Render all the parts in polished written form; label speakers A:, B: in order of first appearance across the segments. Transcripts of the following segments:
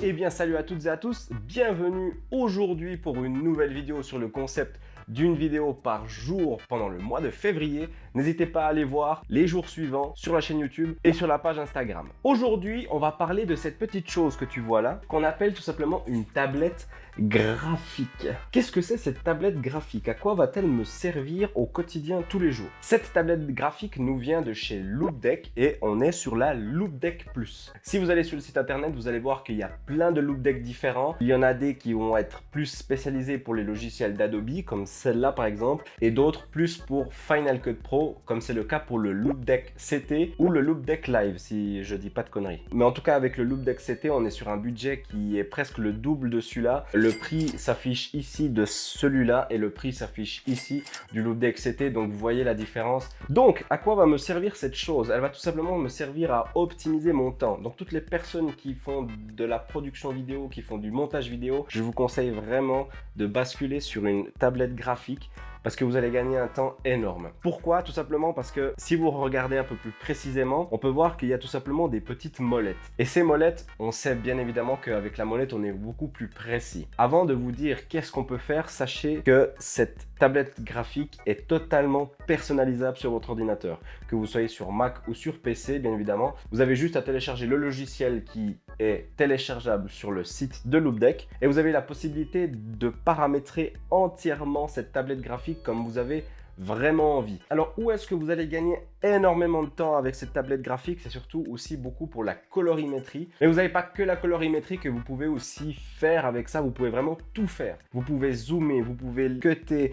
A: Eh bien salut à toutes et à tous, bienvenue aujourd'hui pour une nouvelle vidéo sur le concept d'une vidéo par jour pendant le mois de février. N'hésitez pas à aller voir les jours suivants sur la chaîne YouTube et sur la page Instagram. Aujourd'hui, on va parler de cette petite chose que tu vois là, qu'on appelle tout simplement une tablette graphique. Qu'est-ce que c'est cette tablette graphique? À quoi va-t-elle me servir au quotidien tous les jours? Cette tablette graphique nous vient de chez Loupedeck et on est sur la Loupedeck Plus. Si vous allez sur le site internet, vous allez voir qu'il y a plein de Loupedeck différents. Il y en a des qui vont être plus spécialisés pour les logiciels d'Adobe, comme celle-là par exemple, et d'autres plus pour Final Cut Pro, comme c'est le cas pour le Loupedeck CT ou le Loupedeck Live, si je dis pas de conneries. Mais en tout cas, avec le Loupedeck CT, on est sur un budget qui est presque le double de celui-là. Le prix s'affiche ici de celui-là et le prix s'affiche ici du Loupedeck CT, donc vous voyez la différence. Donc, à quoi va me servir cette chose? Elle va tout simplement me servir à optimiser mon temps. Donc, toutes les personnes qui font de la production vidéo, qui font du montage vidéo, je vous conseille vraiment de basculer sur une tablette graphique parce que vous allez gagner un temps énorme. Pourquoi? Tout simplement parce que si vous regardez un peu plus précisément, on peut voir qu'il y a tout simplement des petites molettes. Et ces molettes, on sait bien évidemment qu'avec la molette, on est beaucoup plus précis. Avant de vous dire qu'est-ce qu'on peut faire, sachez que cette tablette graphique est totalement personnalisable sur votre ordinateur. Que vous soyez sur Mac ou sur PC, bien évidemment, vous avez juste à télécharger le logiciel qui est téléchargeable sur le site de Loupedeck et vous avez la possibilité de paramétrer entièrement cette tablette graphique comme vous avez vraiment envie. Alors où est-ce que vous allez gagner énormément de temps avec cette tablette graphique? C'est surtout aussi beaucoup pour la colorimétrie. Mais vous n'avez pas que la colorimétrie que vous pouvez aussi faire avec ça. Vous pouvez vraiment tout faire. Vous pouvez zoomer, vous pouvez cutter.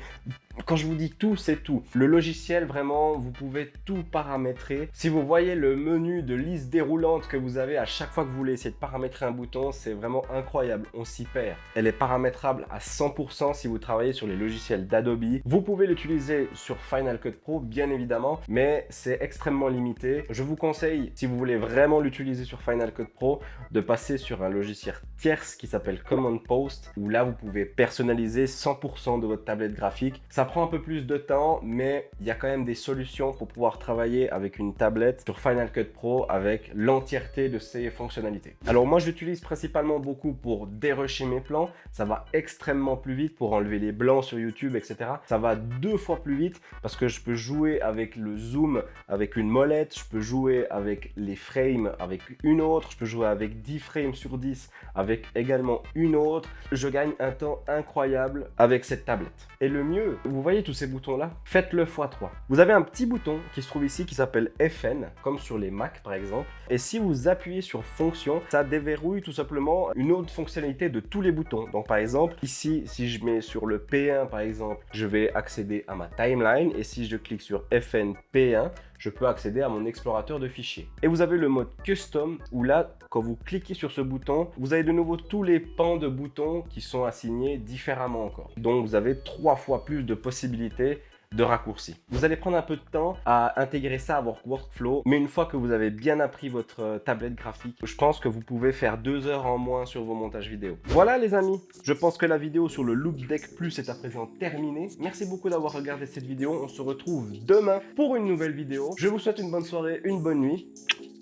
A: Quand je vous dis tout, c'est tout. Le logiciel, vraiment, vous pouvez tout paramétrer. Si vous voyez le menu de liste déroulante que vous avez à chaque fois que vous voulez essayer de paramétrer un bouton, c'est vraiment incroyable. On s'y perd. Elle est paramétrable à 100% si vous travaillez sur les logiciels d'Adobe. Vous pouvez l'utiliser sur Final Cut Pro, bien évidemment, mais c'est extrêmement limité. Je vous conseille, si vous voulez vraiment l'utiliser sur Final Cut Pro, de passer sur un logiciel tierce qui s'appelle Command Post, où là, vous pouvez personnaliser 100% de votre tablette graphique. Ça prend un peu plus de temps, mais il y a quand même des solutions pour pouvoir travailler avec une tablette sur Final Cut Pro avec l'entièreté de ses fonctionnalités. Alors moi, je l'utilise principalement beaucoup pour dérusher mes plans. Ça va extrêmement plus vite pour enlever les blancs sur YouTube, etc. Ça va 2 fois plus vite parce que je peux jouer avec le zoom avec une molette, je peux jouer avec les frames avec une autre, je peux jouer avec 10 frames sur 10 avec également une autre. Je gagne un temps incroyable avec cette tablette. Et le mieux, vous voyez tous ces boutons là, faites-le x3. Vous avez un petit bouton qui se trouve ici qui s'appelle FN, comme sur les Mac par exemple. Et si vous appuyez sur fonction, ça déverrouille tout simplement une autre fonctionnalité de tous les boutons. Donc par exemple, ici, si je mets sur le P1 par exemple, je vais accéder à ma timeline. Et si je clique sur FN P1, je peux accéder à mon explorateur de fichiers. Et vous avez le mode custom où là, quand vous cliquez sur ce bouton, vous avez de nouveau tous les pans de boutons qui sont assignés différemment encore. Donc vous avez 3 fois plus de possibilités de raccourcis. Vous allez prendre un peu de temps à intégrer ça à votre workflow, mais une fois que vous avez bien appris votre tablette graphique, je pense que vous pouvez faire 2 heures en moins sur vos montages vidéo. Voilà les amis, je pense que la vidéo sur le Loupedeck Plus est à présent terminée. Merci beaucoup d'avoir regardé cette vidéo. On se retrouve demain pour une nouvelle vidéo. Je vous souhaite une bonne soirée, une bonne nuit.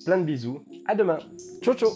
A: Plein de bisous. À demain. Ciao ciao.